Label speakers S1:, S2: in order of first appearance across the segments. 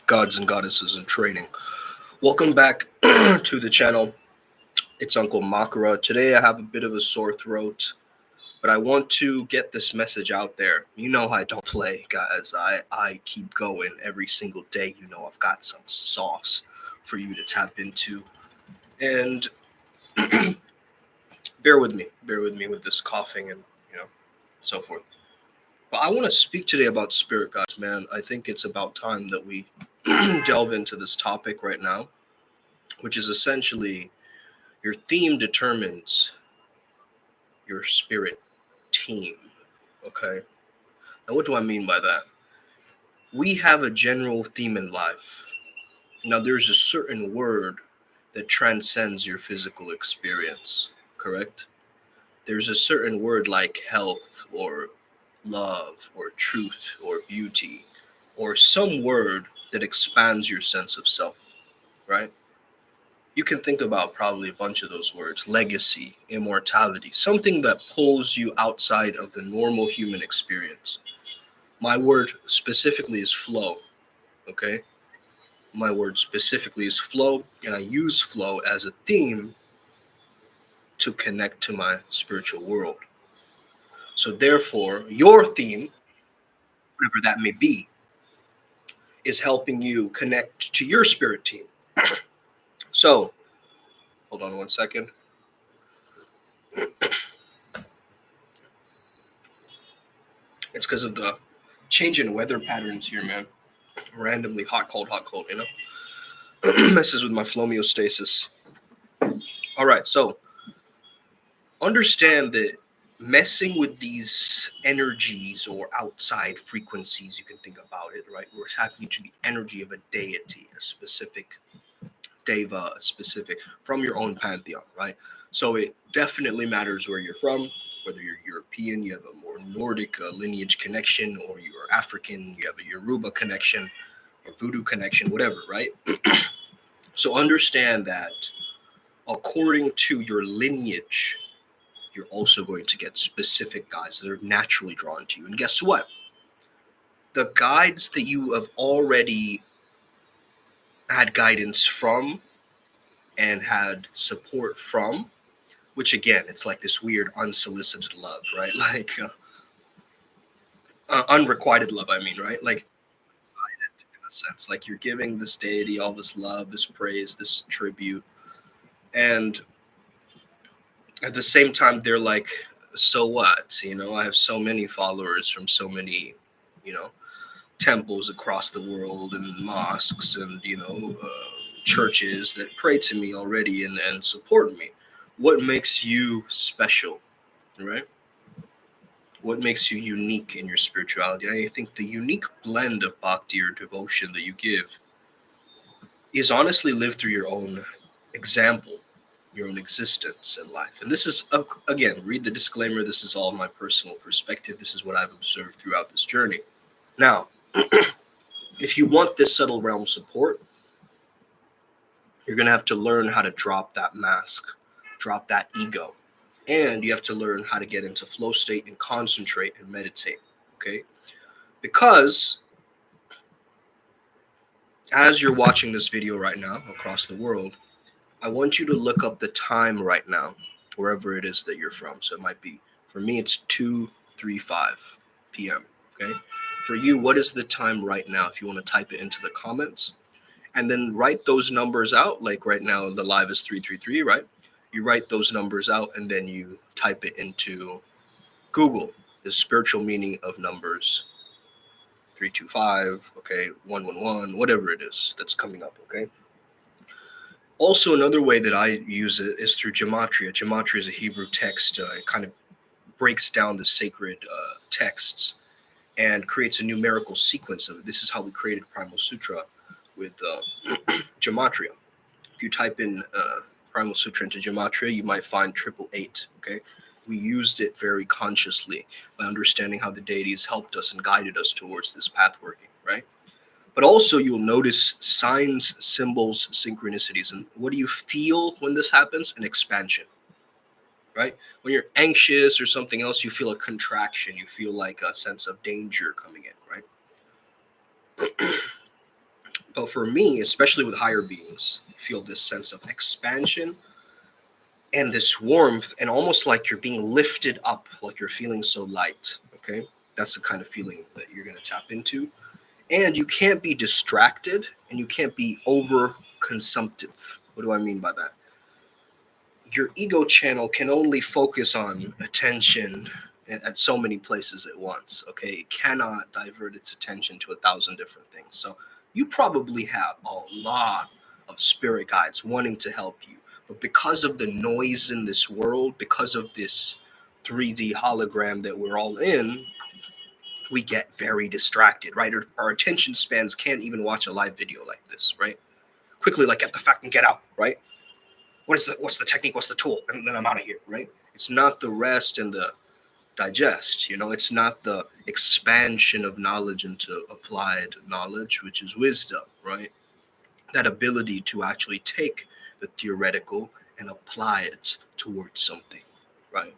S1: gods and goddesses in training. Welcome back to the channel. It's Uncle Makara. Today I have a bit of a sore throat, but I want to get this message out there. You know I don't play, guys. I keep going every single day. You know I've got some sauce for you to tap into. And bear with me with this coughing and, so forth. But I want to speak today about spirit guides, man. I think it's about time that we delve into this topic right now, which is essentially your theme determines your spirit team. Okay. Now, what do I mean by that? We have a general theme in life. Now, there's a certain word that transcends your physical experience, correct? There's a certain word like health or love or truth or beauty or some word that expands your sense of self, right? You can think about probably a bunch of those words: legacy, immortality, something that pulls you outside of the normal human experience. My word specifically is flow, okay? My word specifically is flow, and I use flow as a theme to connect to my spiritual world. So therefore, your theme, whatever that may be, is helping you connect to your spirit team. So, hold on one second. It's because of the change in weather patterns here, man. Randomly hot, cold, you know? Messes with my homeostasis. All right, so understand that messing with these energies or outside frequencies, you can think about it, right? We're tapping into the energy of a deity, a specific deva, a specific from your own pantheon, right? So it definitely matters where you're from, whether you're European, you have a more Nordic lineage connection, or you're African, you have a Yoruba connection, or voodoo connection, whatever, right? So understand that according to your lineage, you're also going to get specific guides that are naturally drawn to you. And guess what? The guides that you have already had guidance from and had support from, which again, it's like this weird unsolicited love, right? Like unrequited love, I mean, right? Like in a sense, like you're giving this deity all this love, this praise, this tribute. And at the same time, they're like, so what? You know, I have so many followers from so many, you know, temples across the world and mosques and, churches that pray to me already and support me. What makes you special, right? What makes you unique in your spirituality? I think the unique blend of bhakti or devotion that you give is honestly lived through your own example, your own existence in life. And this is, again, read the disclaimer. This is all my personal perspective. This is what I've observed throughout this journey. Now, if you want this subtle realm support, you're going to have to learn how to drop that mask, drop that ego. And you have to learn how to get into flow state and concentrate and meditate, okay? Because as you're watching this video right now across the world, I want you to look up the time right now, wherever it is that you're from. So it might be, for me, it's 2:35 p.m., okay? For you, what is the time right now? If you want to type it into the comments, and then write those numbers out. Like right now, the live is 3:33, right? You write those numbers out, and then you type it into Google, the spiritual meaning of numbers 325, okay, 111, whatever it is that's coming up, okay? Also, another way that I use it is through gematria. Gematria is a Hebrew text. It kind of breaks down the sacred texts and creates a numerical sequence of it. This is how we created Primal Sutra with gematria. If you type in Primal Sutra into gematria, you might find 888, okay? We used it very consciously by understanding how the deities helped us and guided us towards this path working, right? But also you'll notice signs, symbols, synchronicities. And what do you feel when this happens? An expansion, right? When you're anxious or something else, you feel a contraction. You feel like a sense of danger coming in, right? But for me, especially with higher beings, I feel this sense of expansion and this warmth, and almost like you're being lifted up, like you're feeling so light. Okay, that's the kind of feeling that you're going to tap into. And you can't be distracted, and you can't be over consumptive. What do I mean by that? Your ego channel can only focus on attention at so many places at once. Okay, it cannot divert its attention to 1,000 different things. So you probably have a lot of spirit guides wanting to help you, but because of the noise in this world, because of this 3D hologram that we're all in, we get very distracted, right? Our attention spans can't even watch a live video like this, right? Quickly, like, get the fact and get out, right? What's the technique? What's the tool? And then I'm out of here, right? It's not the rest and the digest, it's not the expansion of knowledge into applied knowledge, which is wisdom, right? That ability to actually take the theoretical and apply it towards something, right?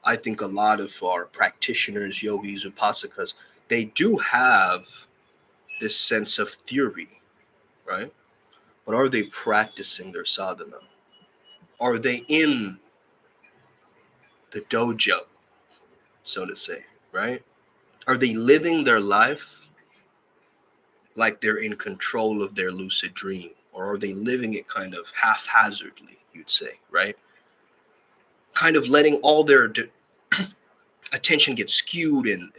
S1: I think a lot of our practitioners, yogis, upasakas, they do have this sense of theory, right? But are they practicing their sadhana? Are they in the dojo, so to say, right? Are they living their life like they're in control of their lucid dream? Or are they living it kind of haphazardly, you'd say, right? Kind of letting all their attention get skewed and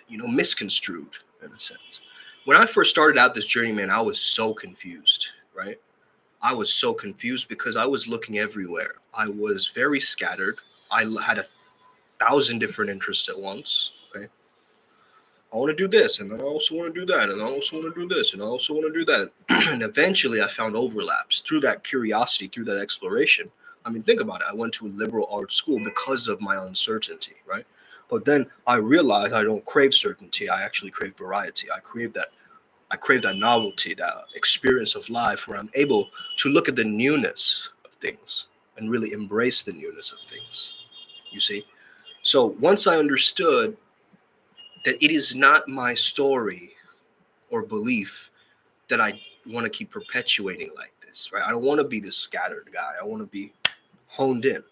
S1: misconstrued in a sense. When I first started out this journey, man, I was so confused, right? I was so confused because I was looking everywhere. I was very scattered. I had 1,000 different interests at once. Okay, I want to do this, and then I also want to do that, and I also want to do this, and I also want to do that. And eventually I found overlaps through that curiosity, through that exploration. I mean, think about it. I went to a liberal arts school because of my uncertainty, right? But then I realized I don't crave certainty. I actually crave variety. I crave that novelty, that experience of life where I'm able to look at the newness of things and really embrace the newness of things. You see? So once I understood that it is not my story or belief that I want to keep perpetuating like this, right? I don't want to be this scattered guy. I want to be honed in,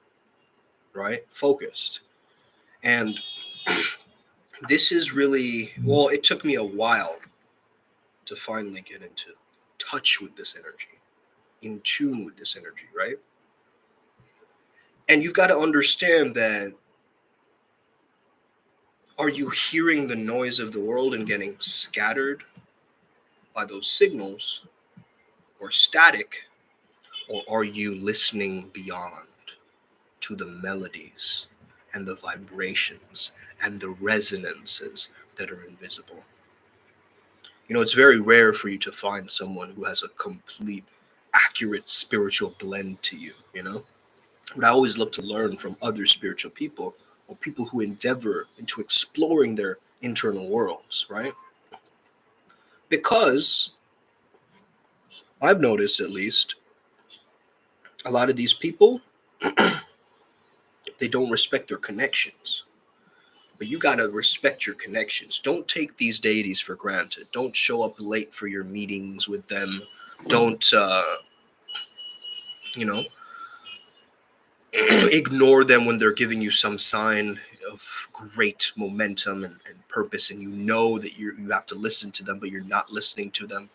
S1: right? Focused. And this is really, well, it took me a while to finally get into touch with this energy, in tune with this energy, right? And you've got to understand that, are you hearing the noise of the world and getting scattered by those signals or static, or are you listening beyond to the melodies and the vibrations and the resonances that are invisible? It's very rare for you to find someone who has a complete, accurate spiritual blend to you. But I always love to learn from other spiritual people, or people who endeavor into exploring their internal worlds, right? Because I've noticed, at least, a lot of these people, they don't respect their connections. But you got to respect your connections. Don't take these deities for granted. Don't show up late for your meetings with them. Don't, ignore them when they're giving you some sign of great momentum and purpose, and that you have to listen to them, but you're not listening to them.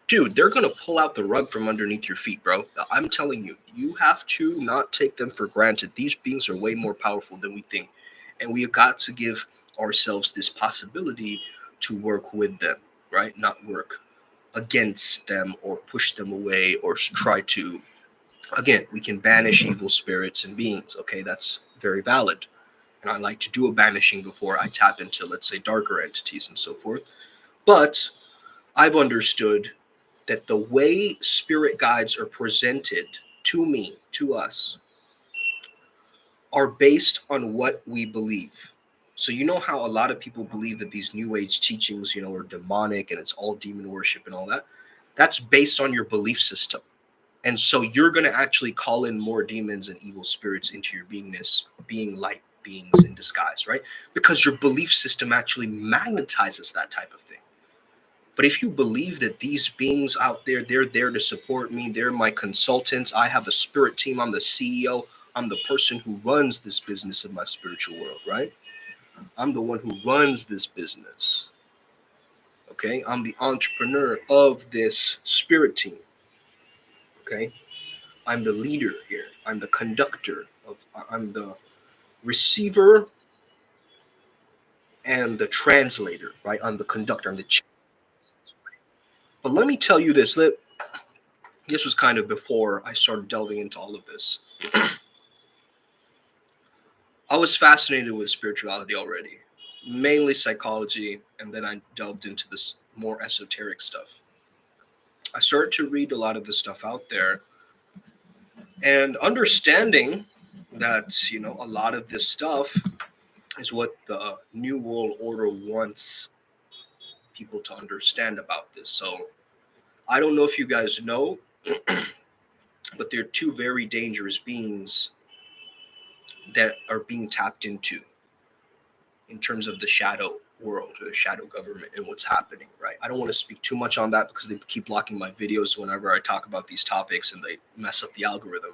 S1: Dude, they're going to pull out the rug from underneath your feet, bro. I'm telling you, you have to not take them for granted. These beings are way more powerful than we think. And we have got to give ourselves this possibility to work with them, right? Not work against them or push them away or try to. Again, we can banish evil spirits and beings. Okay, that's very valid. And I like to do a banishing before I tap into, let's say, darker entities and so forth. But I've understood that the way spirit guides are presented to me, to us, are based on what we believe. So you know how a lot of people believe that these new age teachings, are demonic and it's all demon worship and all that? That's based on your belief system. And so you're going to actually call in more demons and evil spirits into your beingness, being light beings in disguise, right? Because your belief system actually magnetizes that type of thing. But if you believe that these beings out there, they're there to support me, they're my consultants, I have a spirit team, I'm the CEO, I'm the person who runs this business of my spiritual world, right? I'm the one who runs this business. Okay? I'm the entrepreneur of this spirit team. Okay? I'm the leader here. I'm the conductor I'm the receiver and the translator, right? I'm the conductor, I'm the But let me tell you this, this was kind of before I started delving into all of this. I was fascinated with spirituality already, mainly psychology, and then I delved into this more esoteric stuff. I started to read a lot of the stuff out there and understanding that, a lot of this stuff is what the New World Order wants people to understand about this. So I don't know if you guys know, but there are two very dangerous beings that are being tapped into in terms of the shadow world, or the shadow government, and what's happening, right? I don't want to speak too much on that because they keep blocking my videos whenever I talk about these topics and they mess up the algorithm.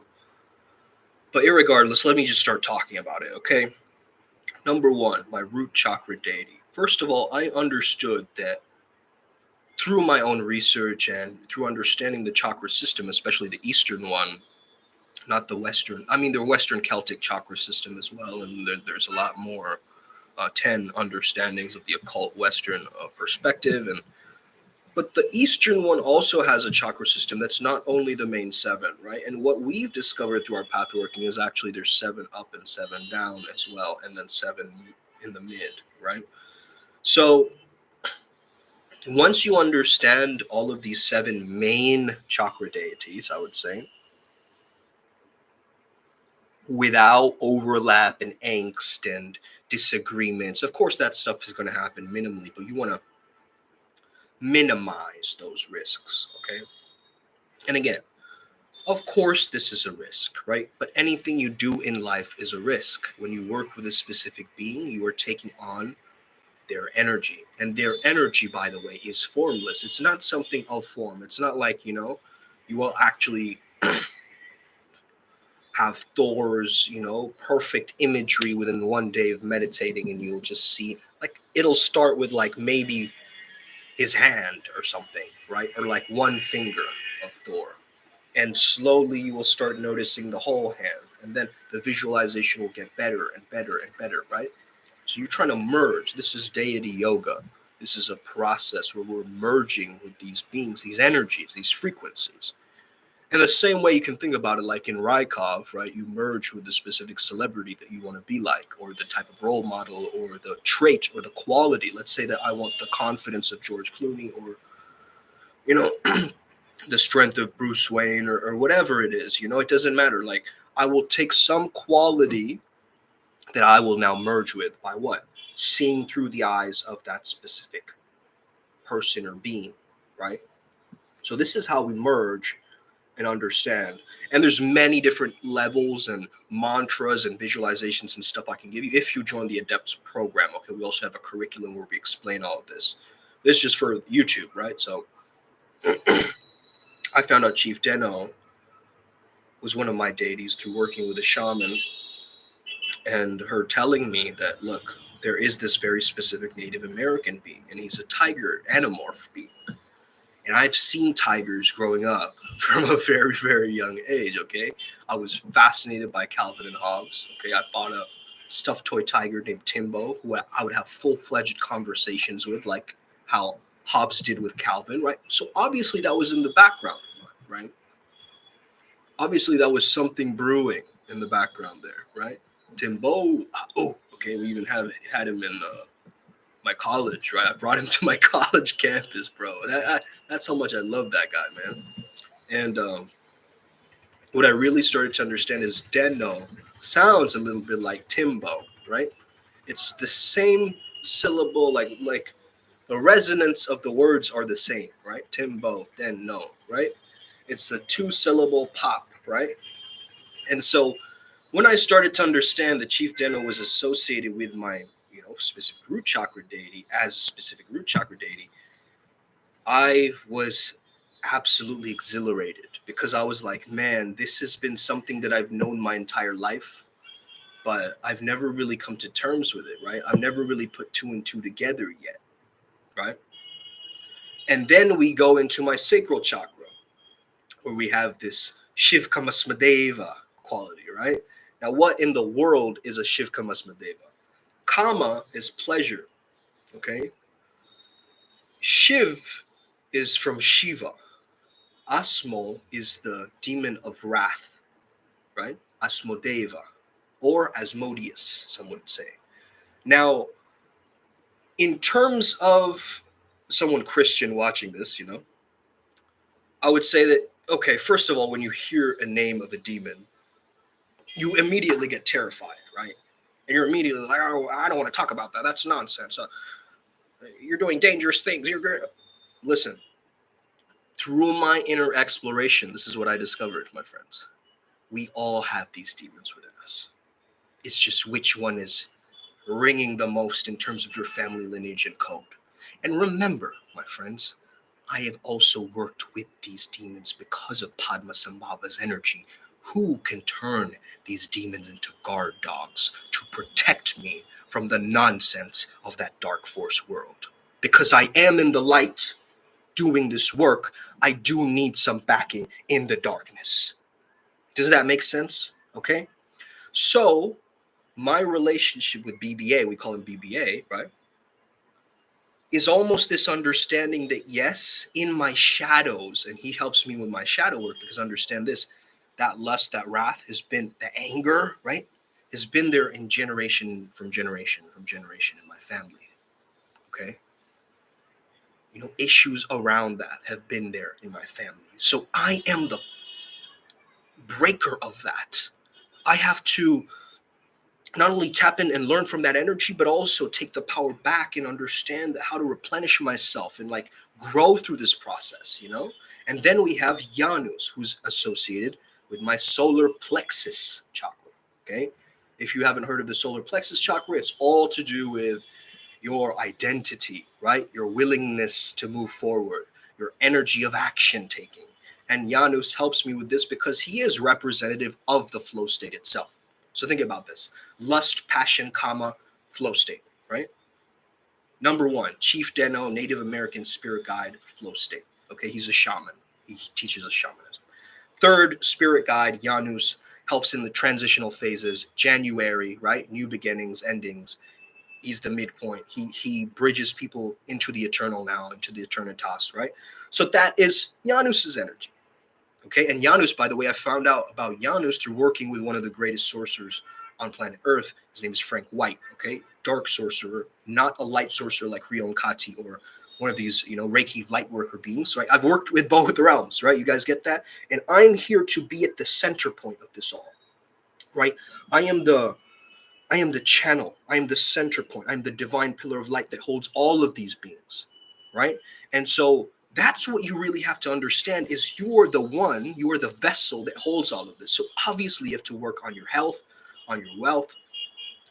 S1: But irregardless, let me just start talking about it, okay? Number one, my root chakra deity. First of all, I understood that through my own research and through understanding the chakra system, especially the Eastern one, not the Western. I mean, the Western Celtic chakra system as well, and there's a lot more 10 understandings of the occult Western perspective. But the Eastern one also has a chakra system that's not only the main seven, right? And what we've discovered through our path working is actually there's 7 up and 7 down as well, and then 7 in the mid, right? So once you understand all of these 7 main chakra deities, I would say, without overlap and angst and disagreements, of course that stuff is going to happen minimally, but you want to minimize those risks, okay? And again, of course this is a risk, right? But anything you do in life is a risk. When you work with a specific being, you are taking on their energy, and their energy, by the way, is formless. It's not something of form. It's not like, you will actually have Thor's, perfect imagery within one day of meditating, and you'll just see, like, it'll start with like maybe his hand or something, right? Or like one finger of Thor. And slowly you will start noticing the whole hand. And then the visualization will get better and better and better, right? So you're trying to merge. This is deity yoga. This is a process where we're merging with these beings, these energies, these frequencies. And the same way you can think about it, like in Rykov, right? You merge with the specific celebrity that you want to be like, or the type of role model, or the trait, or the quality. Let's say that I want the confidence of George Clooney, or, the strength of Bruce Wayne, or whatever it is. It doesn't matter. Like, I will take some quality that I will now merge with by what? Seeing through the eyes of that specific person or being, right? So this is how we merge and understand. And there's many different levels and mantras and visualizations and stuff I can give you if you join the Adepts program. Okay, we also have a curriculum where we explain all of this. This is just for YouTube, right? So I found out Chief Deno was one of my deities through working with a shaman, and her telling me that, look, there is this very specific Native American being, and he's a tiger anamorph being. And I've seen tigers growing up from a very, very young age, okay? I was fascinated by Calvin and Hobbes, okay? I bought a stuffed toy tiger named Timbo, who I would have full-fledged conversations with, like how Hobbes did with Calvin, right? So obviously that was in the background, right? Obviously that was something brewing in the background there, right? Timbo, okay, we even had him in my college, right? I brought him to my college campus, bro. That's how much I love that guy, man. And what I really started to understand is Deno sounds a little bit like Timbo, right? It's the same syllable, like the resonance of the words are the same, right? Timbo, Deno, right? It's the 2-syllable pop, right? And so when I started to understand that Chief Deno was associated with my, specific root chakra deity as a specific root chakra deity, I was absolutely exhilarated because I was like, man, this has been something that I've known my entire life, but I've never really come to terms with it, right? I've never really put two and two together yet, right? And then we go into my sacral chakra, where we have this Shivkamasmadeva quality, right? Now, what in the world is a Shivkamasmadeva? Kama is pleasure, okay? Shiv is from Shiva. Asmo is the demon of wrath, right? Asmodeva, or Asmodeus, some would say. Now, in terms of someone Christian watching this, I would say that, okay, first of all, when you hear a name of a demon, you immediately get terrified, right? And you're immediately like, oh, I don't want to talk about that. That's nonsense. You're doing dangerous things. You're good. Listen, through my inner exploration, this is what I discovered, my friends. We all have these demons within us. It's just which one is ringing the most in terms of your family lineage and code. And remember, my friends, I have also worked with these demons because of Padmasambhava's energy. Who can turn these demons into guard dogs to protect me from the nonsense of that dark force world? Because I am in the light doing this work, I do need some backing in the darkness. Does that make sense? Okay. So my relationship with BBA, we call him BBA, right, is almost this understanding that yes, in my shadows, and he helps me with my shadow work, because understand this, that lust, that wrath has been, the anger, right, has been there in generation from generation in my family. Okay. Issues around that have been there in my family. So I am the breaker of that. I have to not only tap in and learn from that energy, but also take the power back and understand how to replenish myself and like grow through this process. And then we have Janus, who's associated with my solar plexus chakra. Okay. If you haven't heard of the solar plexus chakra, it's all to do with your identity, right? Your willingness to move forward, your energy of action taking. And Janus helps me with this because he is representative of the flow state itself. So think about this: lust, passion, kama, flow state, right? Number one, Chief Deno, Native American spirit guide, flow state. Okay, he's a shaman. He teaches us shamanism. Third, spirit guide, Janus, helps in the transitional phases, January, right? New beginnings, endings. He's the midpoint. He bridges people into the eternal now, into the eternitas, right? So that is Janus's energy. Okay, and Janus, by the way, I found out about Janus through working with one of the greatest sorcerers on planet Earth. His name is Frank White. Okay, dark sorcerer, not a light sorcerer like Rion Kati or one of these, Reiki light worker beings. Right, I've worked with both realms. Right, you guys get that? And I'm here to be at the center point of this all. Right, I am the channel. I am the center point. I'm the divine pillar of light that holds all of these beings, right? And so that's what you really have to understand is you are the vessel that holds all of this. So obviously you have to work on your health, on your wealth,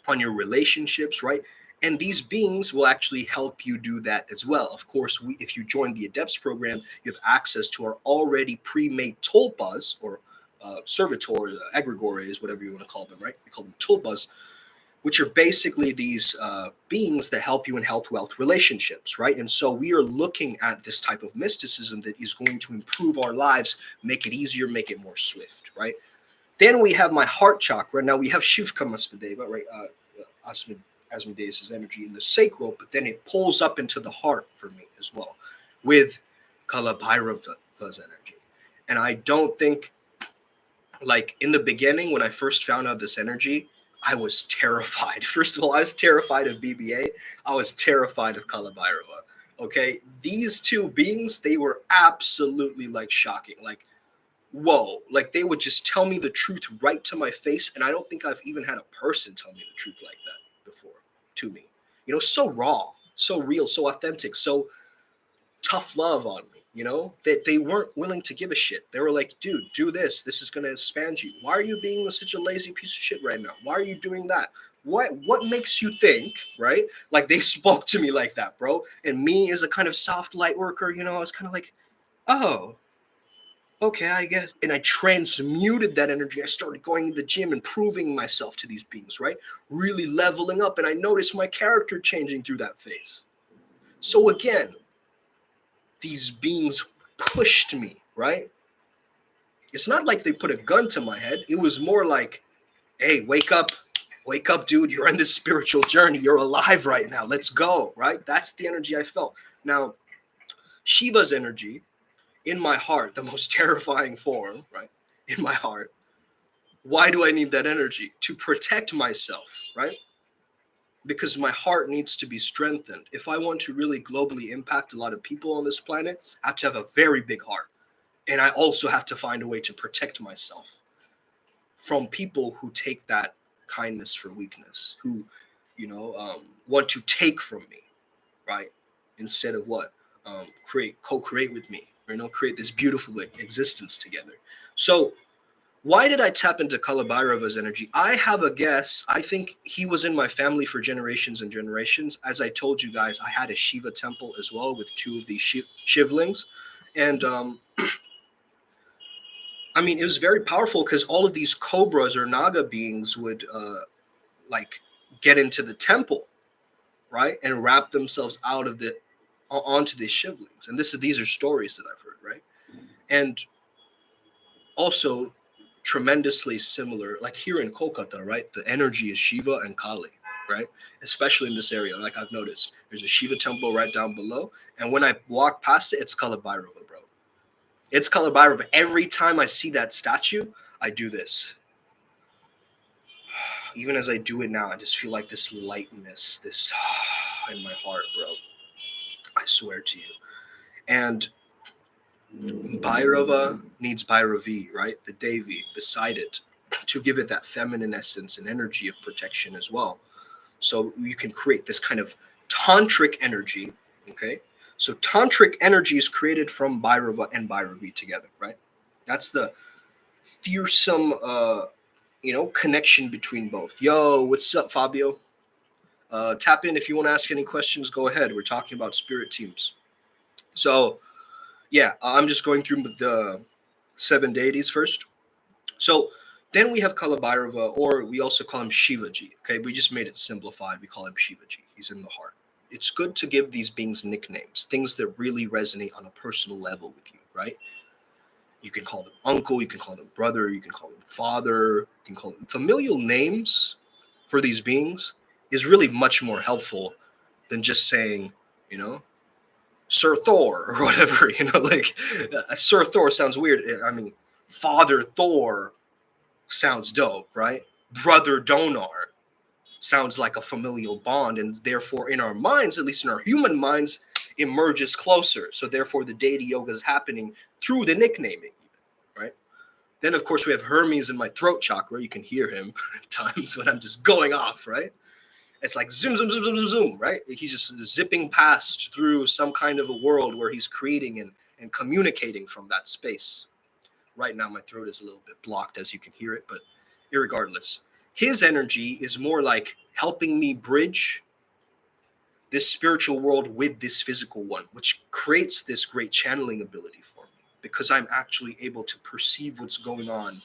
S1: on your relationships, right? And these beings will actually help you do that as well. Of course, if you join the Adepts program, you have access to our already pre-made tulpas or servitors, egregores, whatever you want to call them, right? We call them tulpas, which are basically these beings that help you in health, wealth, relationships, right? And so we are looking at this type of mysticism that is going to improve our lives, make it easier, make it more swift, right? Then we have my heart chakra. Now we have Shivkamasmadeva, right? Asmodeus' energy in the sacral, but then it pulls up into the heart for me as well with Kalabhairava's energy. And I don't think, like in the beginning, when I first found out this energy, I was terrified. First of all, I was terrified of BBA. I was terrified of Kalabhairava. Okay, these two beings, they were absolutely like shocking. Like, whoa, like they would just tell me the truth right to my face. And I don't think I've even had a person tell me the truth like that before to me. So raw, so real, so authentic, so tough love on me. That they weren't willing to give a shit. They were like, dude, do this. This is going to expand you. Why are you being such a lazy piece of shit right now? Why are you doing that? what makes you think, right? Like they spoke to me like that, bro. And me as a kind of soft light worker, you know, I was kind of like, oh, okay, I guess. And I transmuted that energy. I started going to the gym and proving myself to these beings, right? Really leveling up. And I noticed my character changing through that phase. So again, these beings pushed me, right? It's not like they put a gun to my head. It was more like, hey, wake up, dude. You're on this spiritual journey. You're alive right now. Let's go, right? That's the energy I felt. Now, Shiva's energy in my heart, the most terrifying form, right? In my heart. Why do I need that energy? To protect myself, right? Because my heart needs to be strengthened. If I want to really globally impact a lot of people on this planet, I have to have a very big heart. And I also have to find a way to protect myself from people who take that kindness for weakness, who, want to take from me, right? Instead of what? Co-create with me, create this beautiful existence together. So why did I tap into Kalabhairava's energy? I have a guess. I think he was in my family for generations and generations. As I told you guys, I had a Shiva temple as well with two of these Shivlings. And it was very powerful because all of these cobras or Naga beings would like get into the temple, right? And wrap themselves out of onto these Shivlings. And these are stories that I've heard, right? And also tremendously similar, like here in Kolkata, right? The energy is Shiva and Kali, right? Especially in this area, like I've noticed, there's a Shiva temple right down below, and when I walk past it, it's Kalabhairava, bro. It's Kalabhairava. Every time I see that statue, I do this. Even as I do it now, I just feel like this lightness, this in my heart, bro. I swear to you. And Bhairava needs Bhairavi, right? The Devi beside it to give it that feminine essence and energy of protection as well. So you can create this kind of tantric energy, okay? So tantric energy is created from Bhairava and Bhairavi together, right? That's the fearsome, connection between both. Yo, what's up, Fabio? Tap in if you want to ask any questions. Go ahead. We're talking about spirit teams. So, yeah, I'm just going through the 7 deities first. So then we have Kalabhairava, or we also call him Shivaji. Okay, we just made it simplified. We call him Shivaji. He's in the heart. It's good to give these beings nicknames, things that really resonate on a personal level with you, right? You can call them uncle, you can call them brother, you can call them father, you can call them familial names for these beings is really much more helpful than just saying, Sir Thor or whatever, like Sir Thor sounds weird. I mean, Father Thor sounds dope, right? Brother Donar sounds like a familial bond, and therefore in our minds, at least in our human minds, emerges closer. So therefore the deity yoga is happening through the nicknaming, right? Then of course we have Hermes in my throat chakra. You can hear him at times when I'm just going off, right? It's like zoom, zoom, zoom, zoom, zoom, zoom, right? He's just zipping past through some kind of a world where he's creating and communicating from that space. Right now, my throat is a little bit blocked, as you can hear it, but irregardless, his energy is more like helping me bridge this spiritual world with this physical one, which creates this great channeling ability for me because I'm actually able to perceive what's going on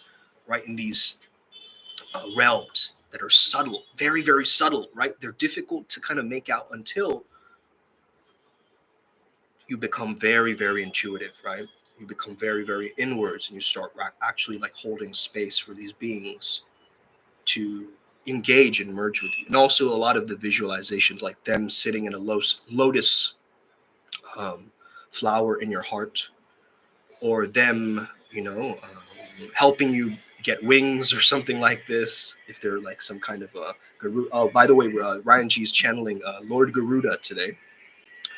S1: right in these realms that are subtle, very, very subtle, right? They're difficult to kind of make out until you become very, very intuitive, right? You become very, very inwards and you start actually like holding space for these beings to engage and merge with you. And also a lot of the visualizations, like them sitting in a lotus flower in your heart, or them, helping you get wings or something like this, if they're like some kind of a Garuda. Oh, by the way, Ryan G's channeling Lord Garuda today,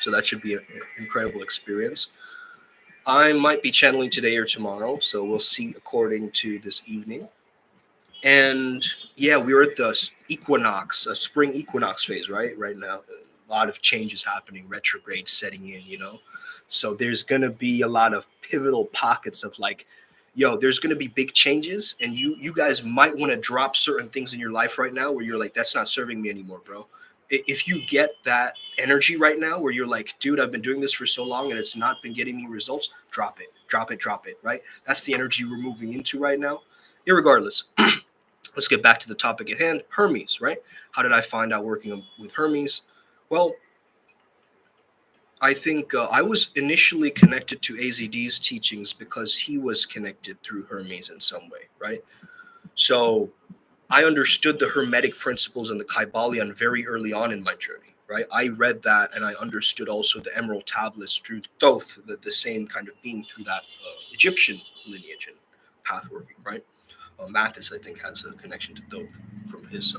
S1: so that should be an incredible experience. I might be channeling today or tomorrow, so we'll see according to this evening. And yeah, we're at the equinox, spring equinox phase, right now. A lot of changes happening, retrograde setting in, so there's going to be a lot of pivotal pockets of like yo, there's going to be big changes, and you guys might want to drop certain things in your life right now where you're like, that's not serving me anymore, bro. If you get that energy right now where you're like, dude, I've been doing this for so long and it's not been getting me results, drop it, drop it, drop it, right? That's the energy we're moving into right now. Irregardless, let's get back to the topic at hand. Hermes, right? How did I find out working with Hermes? Well, I think I was initially connected to AZD's teachings because he was connected through Hermes in some way, right? So I understood the Hermetic principles and the Kybalion very early on in my journey, right? I read that and I understood also the Emerald Tablets through Thoth, the same kind of being through that Egyptian lineage and path working, right? Mathis, I think, has a connection to Thoth from his,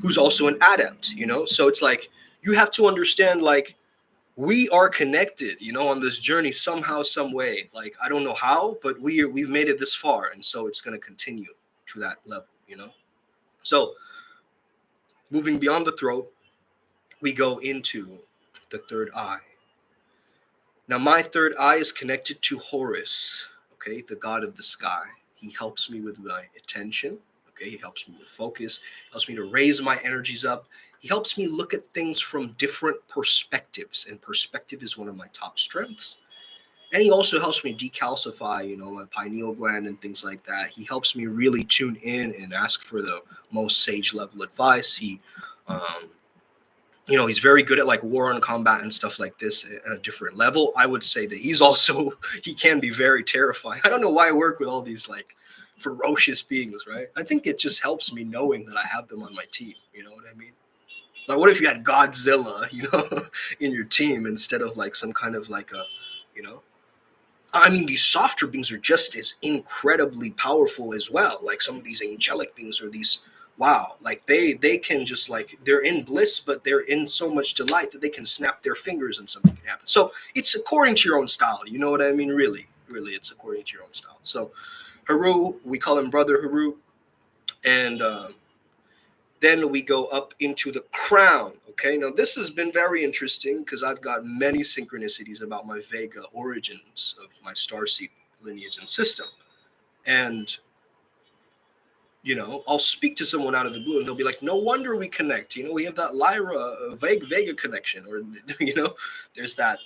S1: who's also an adept, you know? So it's like, you have to understand, like, we are connected, you know, on this journey somehow, some way. Like, I don't know how, but we've made it this far, and so it's going to continue to that level, you know. So moving beyond the throat, we go into the third eye. Now, my third eye is connected to Horus, okay, the god of the sky. He helps me with my attention. Okay, he helps me to focus, helps me to raise my energies up. He helps me look at things from different perspectives, and perspective is one of my top strengths. And he also helps me decalcify, you know, my pineal gland and things like that. He helps me really tune in and ask for the most sage level advice. Um, you know, he's very good at like war and combat and stuff like this at a different level. I would say that he's also, he can be very terrifying. I don't know why I work with all these like ferocious beings, right? I think it just helps me knowing that I have them on my team. You know what I mean? Like, what if you had Godzilla, you know, in your team instead of like some kind of like a, you know, I mean, these softer beings are just as incredibly powerful as well. Like some of these angelic beings or these, wow, like they can just like, they're in bliss, but they're in so much delight that they can snap their fingers and something can happen. So it's according to your own style. You know what I mean? Really, really, it's according to your own style. So Haru, we call him Brother Haru, and then we go up into the crown. Okay, now this has been very interesting because I've got many synchronicities about my Vega origins of my starseed lineage and system. And, you know, I'll speak to someone out of the blue and they'll be like, no wonder we connect. You know, we have that Lyra Vega connection, or, you know, there's that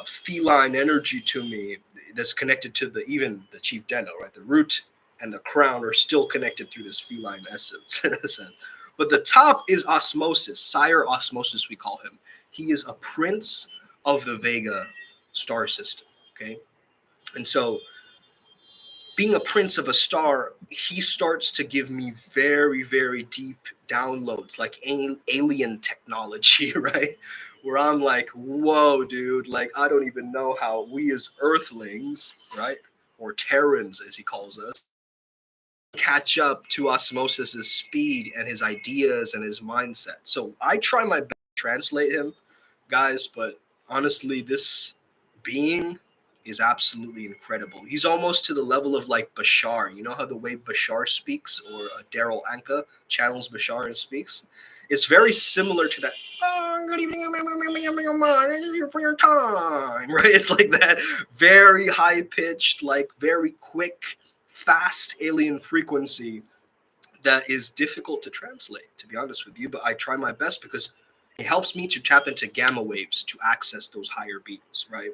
S1: feline energy to me that's connected to the even the chief Deno, right? The root and the crown are still connected through this feline essence in a sense. But the top is Osmosis, Sire Osmosis, we call him. He is a prince of the Vega star system. Okay. And so being a prince of a star, he starts to give me very, very deep downloads, like alien technology, right? Where I'm like, whoa, dude, like, I don't even know how we as earthlings, right? Or Terrans, as he calls us, catch up to Osmosis's speed and his ideas and his mindset. So I try my best to translate him, guys, but honestly, this being is absolutely incredible. He's almost to the level of like Bashar. You know how the way Bashar speaks, or Daryl Anka channels Bashar and speaks? It's very similar to that. Oh, good evening, thank you for your time, right? It's like that very high pitched, like very quick, fast alien frequency that is difficult to translate, to be honest with you. But I try my best because it helps me to tap into gamma waves to access those higher beams, right?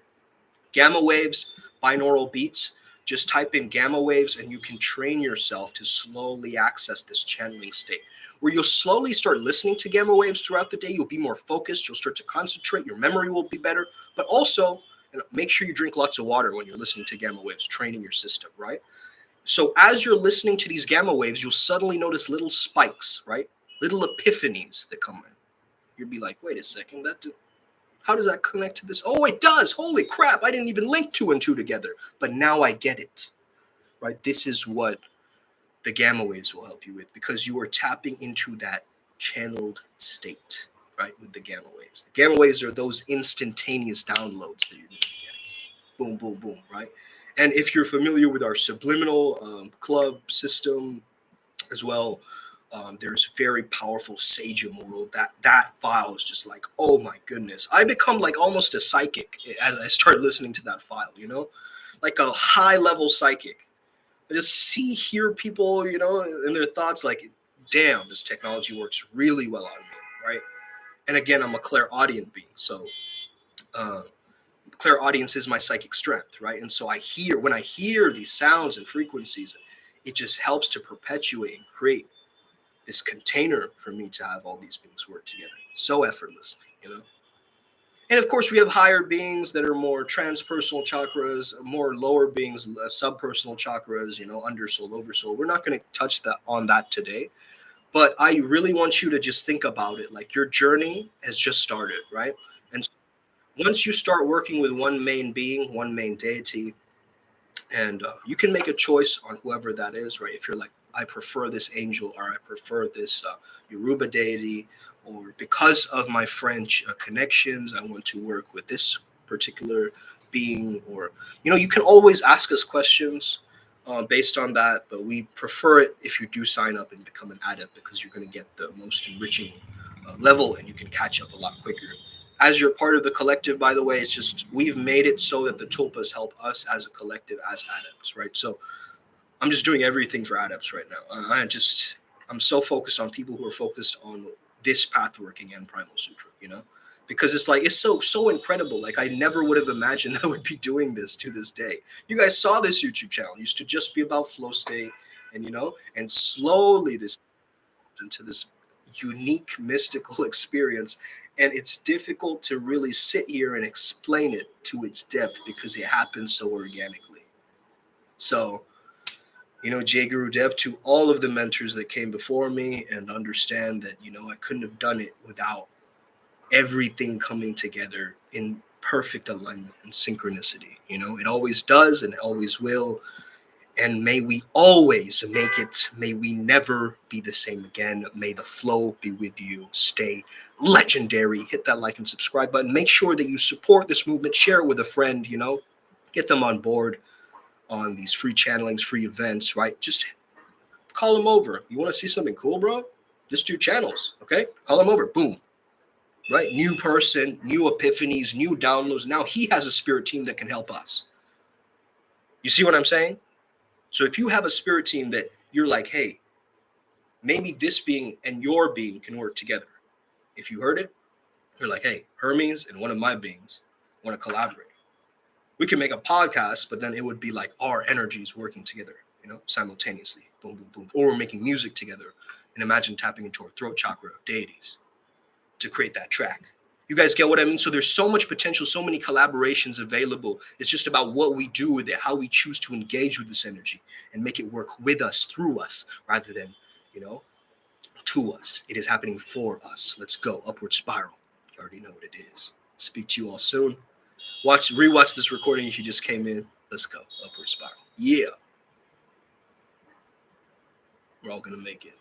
S1: Gamma waves, binaural beats. Just type in gamma waves and you can train yourself to slowly access this channeling state where you'll slowly start listening to gamma waves throughout the day. You'll be more focused. You'll start to concentrate. Your memory will be better. But also, make sure you drink lots of water when you're listening to gamma waves, training your system, right? So as you're listening to these gamma waves, you'll suddenly notice little spikes, right? Little epiphanies that come in. You'll be like, wait a second, how does that connect to this? Oh, it does. Holy crap. I didn't even link two and two together. But now I get it, right? This is what the gamma waves will help you with, because you are tapping into that channeled state, right? With the gamma waves. The gamma waves are those instantaneous downloads that you're going to be getting. Boom, boom, boom, right? And if you're familiar with our subliminal club system as well, there's very powerful sage immortal. That file is just like, oh my goodness. I become like almost a psychic as I start listening to that file, you know? like a high level psychic. I just hear people, in their thoughts like, damn, this technology works really well on me, right? And again, I'm a clairaudient being, so uh, clairaudience is my psychic strength, right? And so when I hear these sounds and frequencies, it just helps to perpetuate and create this container for me to have all these beings work together so effortlessly. And of course, we have higher beings that are more transpersonal chakras, more lower beings, subpersonal chakras, undersoul, oversoul. We're not going to touch that today, but I really want you to just think about it like your journey has just started, right? And once you start working with one main being, one main deity, and you can make a choice on whoever that is, right? If you're like, I prefer this angel, or I prefer this Yoruba deity, or because of my French connections, I want to work with this particular being, or you can always ask us questions based on that, but we prefer it if you do sign up and become an adept, because you're going to get the most enriching level, and you can catch up a lot quicker. As you're part of the collective, by the way, it's just we've made it so that the tulpas help us as a collective, as adepts, right? So I'm just doing everything for adepts right now. I'm so focused on people who are focused on this path working and Primal Sutra, because it's so incredible. Like I never would have imagined I would be doing this to this day. You guys saw this YouTube channel. It used to just be about flow state, and slowly this into this unique mystical experience, and it's difficult to really sit here and explain it to its depth because it happens so organically. So Jay Guru Dev, to all of the mentors that came before me, and understand that I couldn't have done it without everything coming together in perfect alignment and synchronicity. It always does and it always will. And may we always make it, may we never be the same again. May the flow be with you. Stay legendary. Hit that like and subscribe button. Make sure that you support this movement. Share it with a friend, get them on board on these free channelings, free events, right? Just call them over. You want to see something cool, bro? Just do channels, okay? Call them over. Boom. Right? New person, new epiphanies, new downloads. Now he has a spirit team that can help us. You see what I'm saying? So if you have a spirit team that you're like, hey, maybe this being and your being can work together. If you heard it, you're like, hey, Hermes and one of my beings want to collaborate. We can make a podcast, but then it would be like our energies working together, simultaneously. Boom, boom, boom. Or we're making music together, and imagine tapping into our throat chakra deities to create that track. You guys get what I mean? So there's so much potential, so many collaborations available. It's just about what we do with it, how we choose to engage with this energy and make it work with us, through us, rather than, to us. It is happening for us. Let's go. Upward spiral. You already know what it is. Speak to you all soon. Rewatch this recording if you just came in. Let's go. Upward spiral. Yeah. We're all going to make it.